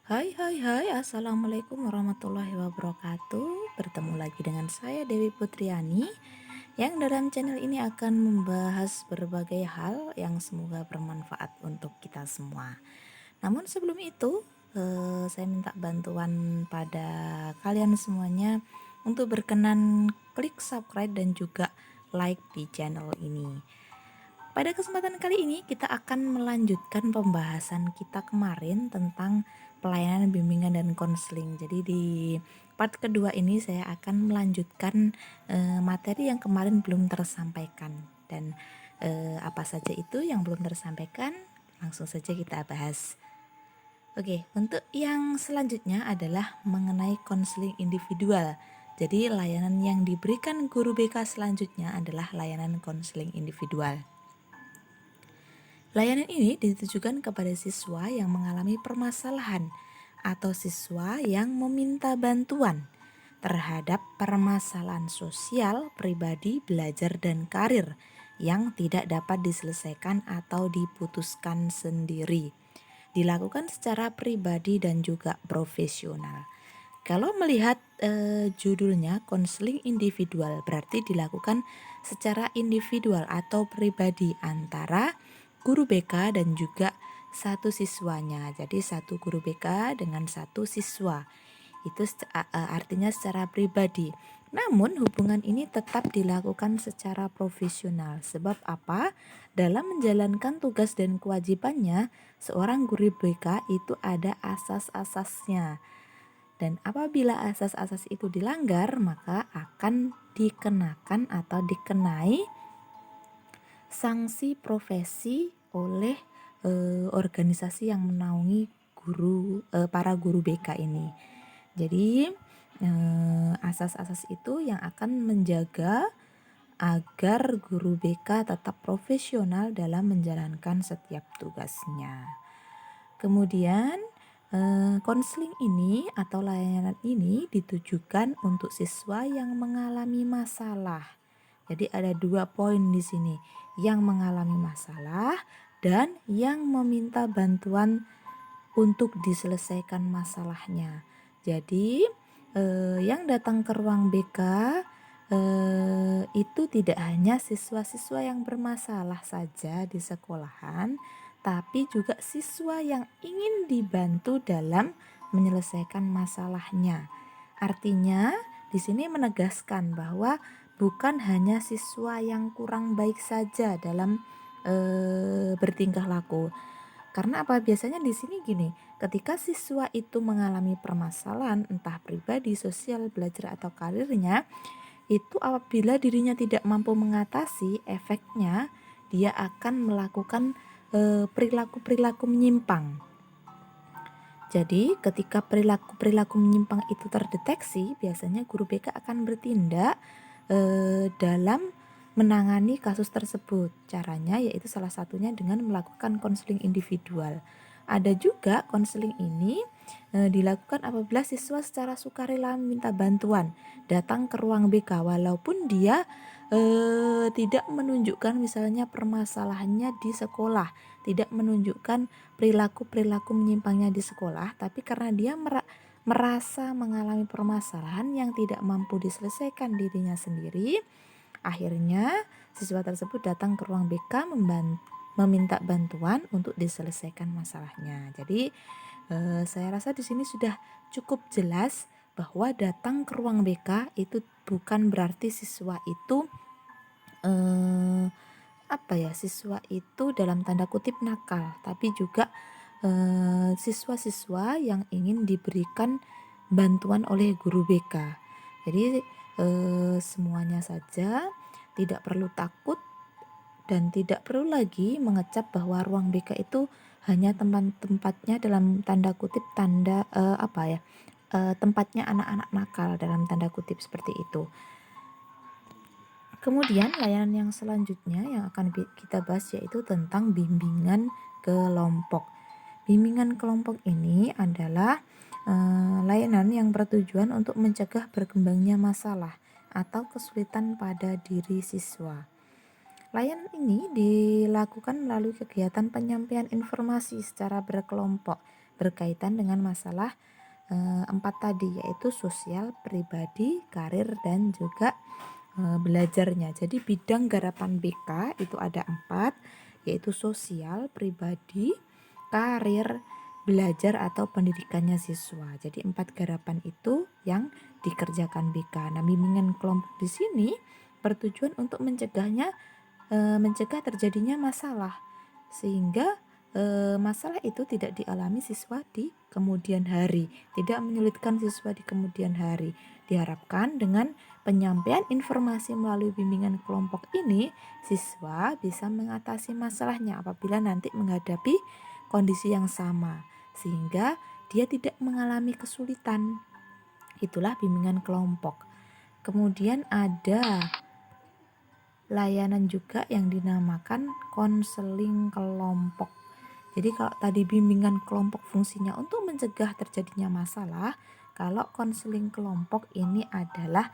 Hai, Assalamualaikum warahmatullahi wabarakatuh. Bertemu lagi dengan saya Dewi Putriani, yang dalam channel ini akan membahas berbagai hal yang semoga bermanfaat untuk kita semua. Namun sebelum itu, saya minta bantuan pada kalian semuanya untuk berkenan klik subscribe dan juga like di channel ini. Pada kesempatan kali ini kita akan melanjutkan pembahasan kita kemarin tentang pelayanan bimbingan dan konseling. Jadi di part kedua ini saya akan melanjutkan materi yang kemarin belum tersampaikan, dan apa saja itu yang belum tersampaikan langsung saja kita bahas. Oke, untuk yang selanjutnya adalah mengenai konseling individual. Jadi layanan yang diberikan guru BK selanjutnya adalah layanan konseling individual. Layanan ini ditujukan kepada siswa yang mengalami permasalahan atau siswa yang meminta bantuan terhadap permasalahan sosial, pribadi, belajar, dan karir yang tidak dapat diselesaikan atau diputuskan sendiri. Dilakukan secara pribadi dan juga profesional. Kalau melihat judulnya konseling individual, berarti dilakukan secara individual atau pribadi antara guru BK dan juga satu siswanya. Jadi satu guru BK dengan satu siswa. Itu artinya secara pribadi. Namun hubungan ini tetap dilakukan secara profesional. Sebab apa? Dalam menjalankan tugas dan kewajibannya, seorang guru BK itu ada asas-asasnya. Dan apabila asas-asas itu dilanggar, maka akan dikenakan atau dikenai sanksi profesi oleh organisasi yang menaungi para guru BK ini. Jadi asas-asas itu yang akan menjaga agar guru BK tetap profesional dalam menjalankan setiap tugasnya. Kemudian konseling ini atau layanan ini ditujukan untuk siswa yang mengalami masalah. Jadi ada 2 poin di sini, yang mengalami masalah dan yang meminta bantuan untuk diselesaikan masalahnya. Jadi yang datang ke ruang BK itu tidak hanya siswa-siswa yang bermasalah saja di sekolahan, tapi juga siswa yang ingin dibantu dalam menyelesaikan masalahnya. Artinya, di sini menegaskan bahwa bukan hanya siswa yang kurang baik saja dalam bertingkah laku. Karena apa? Biasanya di sini gini, ketika siswa itu mengalami permasalahan entah pribadi, sosial, belajar atau karirnya, itu apabila dirinya tidak mampu mengatasi, efeknya dia akan melakukan perilaku-perilaku menyimpang. Jadi ketika perilaku-perilaku menyimpang itu terdeteksi, biasanya guru BK akan bertindak dalam menangani kasus tersebut. Caranya yaitu salah satunya dengan melakukan konseling individual. Ada juga konseling ini dilakukan apabila siswa secara sukarela meminta bantuan datang ke ruang BK, walaupun dia tidak menunjukkan misalnya permasalahannya di sekolah, tidak menunjukkan perilaku-perilaku menyimpangnya di sekolah, tapi karena dia merasa mengalami permasalahan yang tidak mampu diselesaikan dirinya sendiri, akhirnya siswa tersebut datang ke ruang BK meminta bantuan untuk diselesaikan masalahnya. Jadi saya rasa di sini sudah cukup jelas bahwa datang ke ruang BK itu bukan berarti siswa itu siswa itu dalam tanda kutip nakal, tapi juga siswa-siswa yang ingin diberikan bantuan oleh guru BK. Jadi semuanya saja, tidak perlu takut dan tidak perlu lagi mengecap bahwa ruang BK itu hanya tempatnya dalam tanda kutip tempatnya anak-anak nakal dalam tanda kutip seperti itu. Kemudian layanan yang selanjutnya yang akan kita bahas yaitu tentang bimbingan kelompok. Bimbingan kelompok ini adalah layanan yang bertujuan untuk mencegah berkembangnya masalah atau kesulitan pada diri siswa. Layanan ini dilakukan melalui kegiatan penyampaian informasi secara berkelompok berkaitan dengan masalah 4 tadi, yaitu sosial, pribadi, karir, dan juga belajarnya. Jadi bidang garapan BK itu ada 4, yaitu sosial, pribadi, karir, belajar atau pendidikannya siswa. Jadi 4 garapan itu yang dikerjakan BK. Nah, bimbingan kelompok di sini bertujuan untuk mencegah terjadinya masalah, sehingga masalah itu tidak dialami siswa di kemudian hari, tidak menyulitkan siswa di kemudian hari. Diharapkan dengan penyampaian informasi melalui bimbingan kelompok ini, siswa bisa mengatasi masalahnya apabila nanti menghadapi kondisi yang sama, sehingga dia tidak mengalami kesulitan. Itulah bimbingan kelompok. Kemudian ada layanan juga yang dinamakan konseling kelompok. Jadi kalau tadi bimbingan kelompok fungsinya untuk mencegah terjadinya masalah, kalau konseling kelompok ini adalah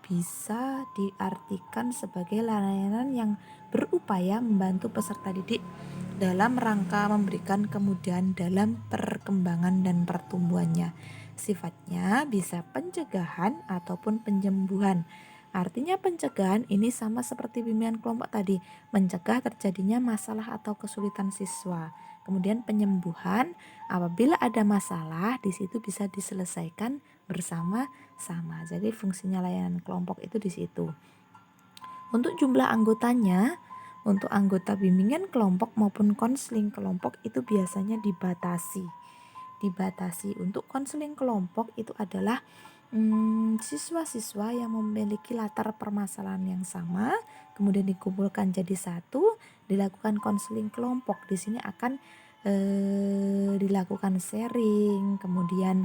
bisa diartikan sebagai layanan yang berupaya membantu peserta didik dalam rangka memberikan kemudahan dalam perkembangan dan pertumbuhannya. Sifatnya bisa pencegahan ataupun penyembuhan. Artinya pencegahan ini sama seperti bimbingan kelompok tadi, mencegah terjadinya masalah atau kesulitan siswa. Kemudian penyembuhan, apabila ada masalah di situ bisa diselesaikan bersama-sama. Jadi fungsinya layanan kelompok itu di situ. Untuk jumlah anggotanya, untuk anggota bimbingan kelompok maupun konseling kelompok itu biasanya dibatasi. Untuk konseling kelompok itu adalah siswa-siswa yang memiliki latar permasalahan yang sama, kemudian dikumpulkan jadi satu, dilakukan konseling kelompok. Di sini akan dilakukan sharing, kemudian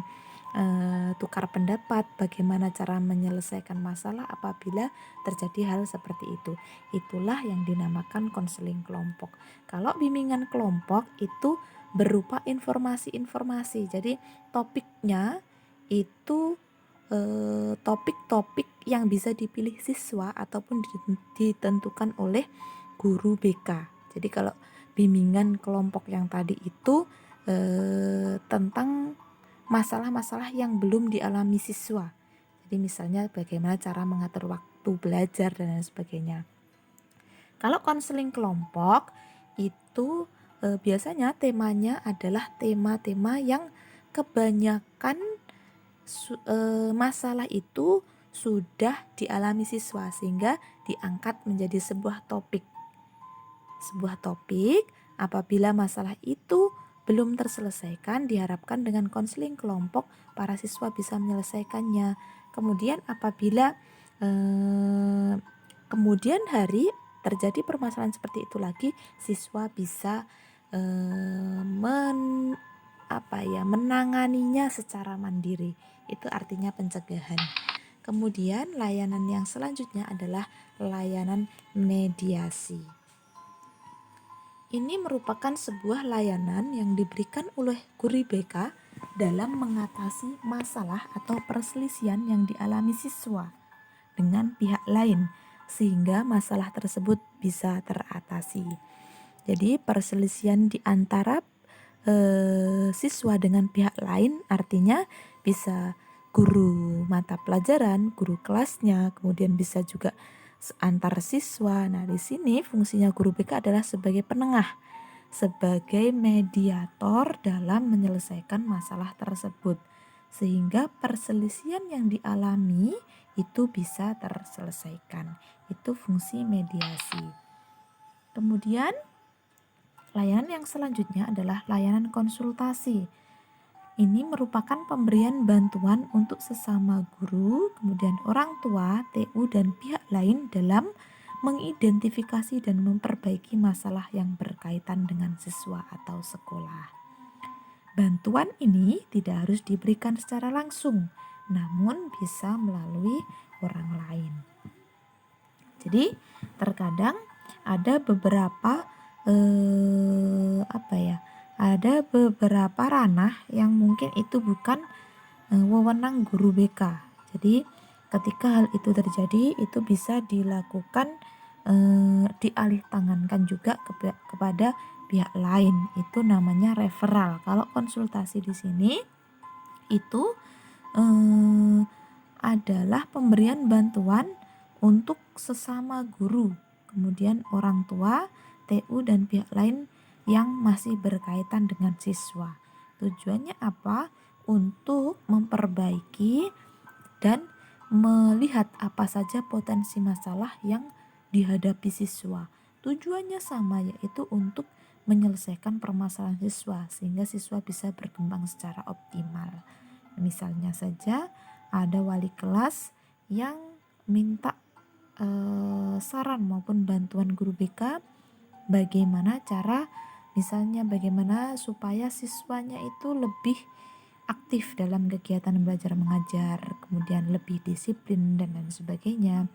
tukar pendapat bagaimana cara menyelesaikan masalah apabila terjadi hal seperti itu. Itulah yang dinamakan konseling kelompok. Kalau bimbingan kelompok itu berupa informasi-informasi. Jadi topiknya itu topik-topik yang bisa dipilih siswa ataupun ditentukan oleh guru BK. Jadi kalau bimbingan kelompok yang tadi itu tentang masalah-masalah yang belum dialami siswa. Jadi misalnya bagaimana cara mengatur waktu belajar dan lain sebagainya. Kalau konseling kelompok itu biasanya temanya adalah tema-tema yang kebanyakan masalah itu sudah dialami siswa sehingga diangkat menjadi sebuah topik. Apabila masalah itu belum terselesaikan, diharapkan dengan konseling kelompok para siswa bisa menyelesaikannya. Kemudian apabila kemudian hari terjadi permasalahan seperti itu lagi, siswa bisa menanganinya secara mandiri. Itu artinya pencegahan. Kemudian layanan yang selanjutnya adalah layanan mediasi. Ini merupakan sebuah layanan yang diberikan oleh guru BK dalam mengatasi masalah atau perselisihan yang dialami siswa dengan pihak lain sehingga masalah tersebut bisa teratasi. Jadi perselisihan di antara siswa dengan pihak lain artinya bisa guru mata pelajaran, guru kelasnya, kemudian bisa juga antar siswa. Nah, di sini fungsinya guru BK adalah sebagai penengah, sebagai mediator dalam menyelesaikan masalah tersebut sehingga perselisihan yang dialami itu bisa terselesaikan. Itu fungsi mediasi. Kemudian layanan yang selanjutnya adalah layanan konsultasi. Ini merupakan pemberian bantuan untuk sesama guru, kemudian orang tua, TU, dan pihak lain dalam mengidentifikasi dan memperbaiki masalah yang berkaitan dengan siswa atau sekolah. Bantuan ini tidak harus diberikan secara langsung, namun bisa melalui orang lain. Jadi terkadang ada beberapa ranah yang mungkin itu bukan wewenang guru BK. Jadi ketika hal itu terjadi itu bisa dilakukan dialih tangankan juga kepada pihak lain, itu namanya referral. Kalau konsultasi di sini itu adalah pemberian bantuan untuk sesama guru, kemudian orang tua, TU dan pihak lain yang masih berkaitan dengan siswa. Tujuannya apa? Untuk memperbaiki dan melihat apa saja potensi masalah yang dihadapi siswa. Tujuannya sama, yaitu untuk menyelesaikan permasalahan siswa sehingga siswa bisa berkembang secara optimal. Misalnya saja ada wali kelas yang minta saran maupun bantuan guru BK bagaimana supaya siswanya itu lebih aktif dalam kegiatan belajar mengajar, kemudian lebih disiplin dan lain sebagainya.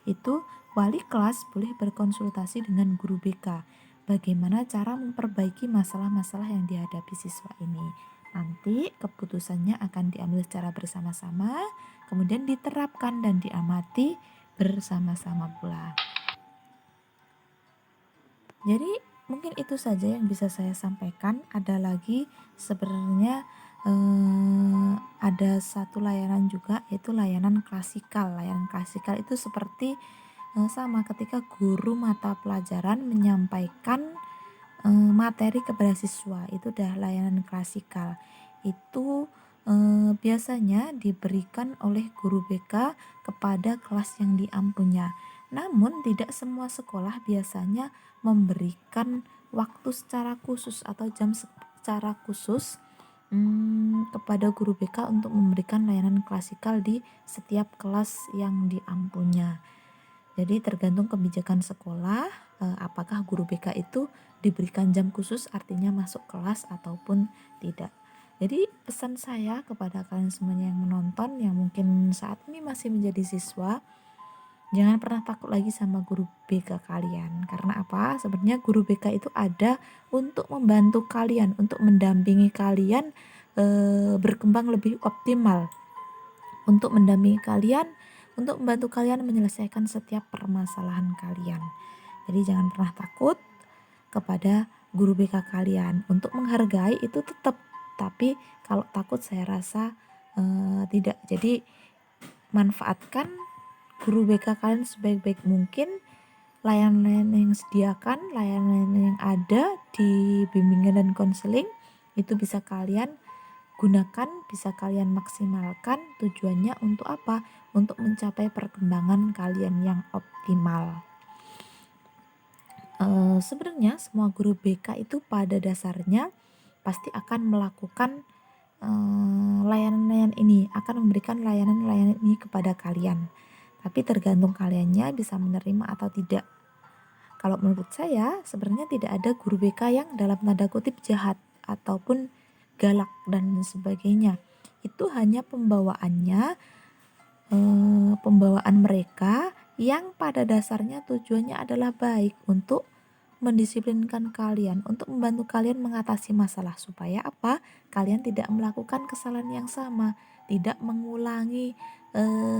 Itu wali kelas boleh berkonsultasi dengan guru BK bagaimana cara memperbaiki masalah-masalah yang dihadapi siswa ini. Nanti keputusannya akan diambil secara bersama-sama, kemudian diterapkan dan diamati bersama-sama pula. Jadi mungkin itu saja yang bisa saya sampaikan. Ada lagi sebenarnya ada satu layanan juga, yaitu layanan klasikal. Layanan klasikal itu seperti sama ketika guru mata pelajaran menyampaikan materi kepada siswa, itu udah layanan klasikal. Itu biasanya diberikan oleh guru BK kepada kelas yang diampunya. Namun tidak semua sekolah biasanya memberikan waktu secara khusus atau jam secara khusus kepada guru BK untuk memberikan layanan klasikal di setiap kelas yang diampunya. Jadi tergantung kebijakan sekolah, apakah guru BK itu diberikan jam khusus artinya masuk kelas ataupun tidak. Jadi pesan saya kepada kalian semuanya yang menonton yang mungkin saat ini masih menjadi siswa, jangan pernah takut lagi sama guru BK kalian. Karena apa? Sebenarnya guru BK itu ada untuk membantu kalian, untuk mendampingi kalian berkembang lebih optimal, untuk mendampingi kalian, untuk membantu kalian menyelesaikan setiap permasalahan kalian. Jadi jangan pernah takut kepada guru BK kalian. Untuk menghargai itu tetap, tapi kalau takut saya rasa tidak. Jadi manfaatkan guru BK kalian sebaik-baik mungkin. Layanan yang disediakan, layanan yang ada di bimbingan dan konseling itu bisa kalian gunakan, bisa kalian maksimalkan. Tujuannya untuk apa? Untuk mencapai perkembangan kalian yang optimal. Sebenarnya semua guru BK itu pada dasarnya pasti akan melakukan layanan-layanan ini, akan memberikan layanan-layanan ini kepada kalian. Tapi tergantung kaliannya bisa menerima atau tidak. Kalau menurut saya sebenarnya tidak ada guru BK yang dalam tanda kutip jahat ataupun galak dan sebagainya. Itu hanya pembawaannya, pembawaan mereka yang pada dasarnya tujuannya adalah baik untuk mendisiplinkan kalian, untuk membantu kalian mengatasi masalah supaya apa? Kalian tidak melakukan kesalahan yang sama, tidak mengulangi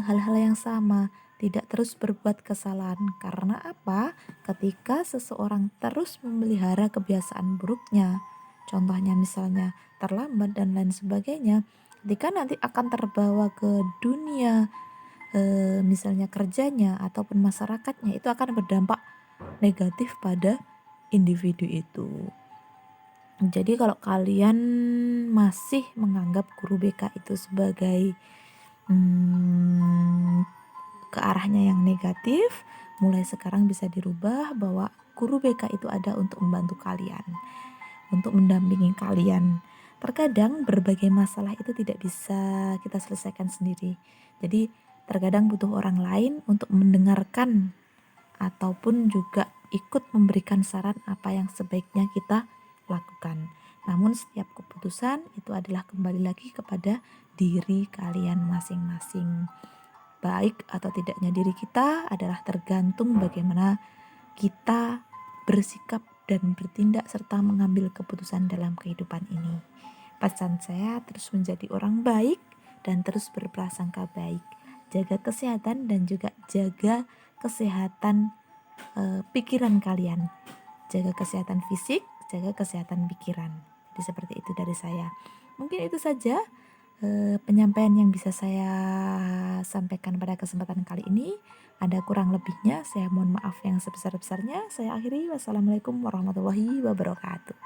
hal-hal yang sama, tidak terus berbuat kesalahan. Karena apa? Ketika seseorang terus memelihara kebiasaan buruknya, contohnya misalnya terlambat dan lain sebagainya, ketika nanti akan terbawa ke dunia misalnya kerjanya ataupun masyarakatnya, itu akan berdampak negatif pada individu itu. Jadi kalau kalian masih menganggap guru BK itu sebagai ke arahnya yang negatif, mulai sekarang bisa dirubah bahwa guru BK itu ada untuk membantu kalian, untuk mendampingi kalian. Terkadang berbagai masalah itu tidak bisa kita selesaikan sendiri. Jadi terkadang butuh orang lain untuk mendengarkan ataupun juga ikut memberikan saran apa yang sebaiknya kita lakukan. Namun setiap keputusan itu adalah kembali lagi kepada diri kalian masing-masing. Baik atau tidaknya diri kita adalah tergantung bagaimana kita bersikap dan bertindak serta mengambil keputusan dalam kehidupan ini. Pesan saya terus menjadi orang baik dan terus berprasangka baik. Jaga kesehatan dan juga jaga kesehatan pikiran kalian. Jaga kesehatan fisik, jaga kesehatan pikiran. Jadi seperti itu dari saya. Mungkin itu saja penyampaian yang bisa saya sampaikan pada kesempatan kali ini. Ada kurang lebihnya, saya mohon maaf yang sebesar-besarnya. Saya akhiri. Wassalamualaikum warahmatullahi wabarakatuh.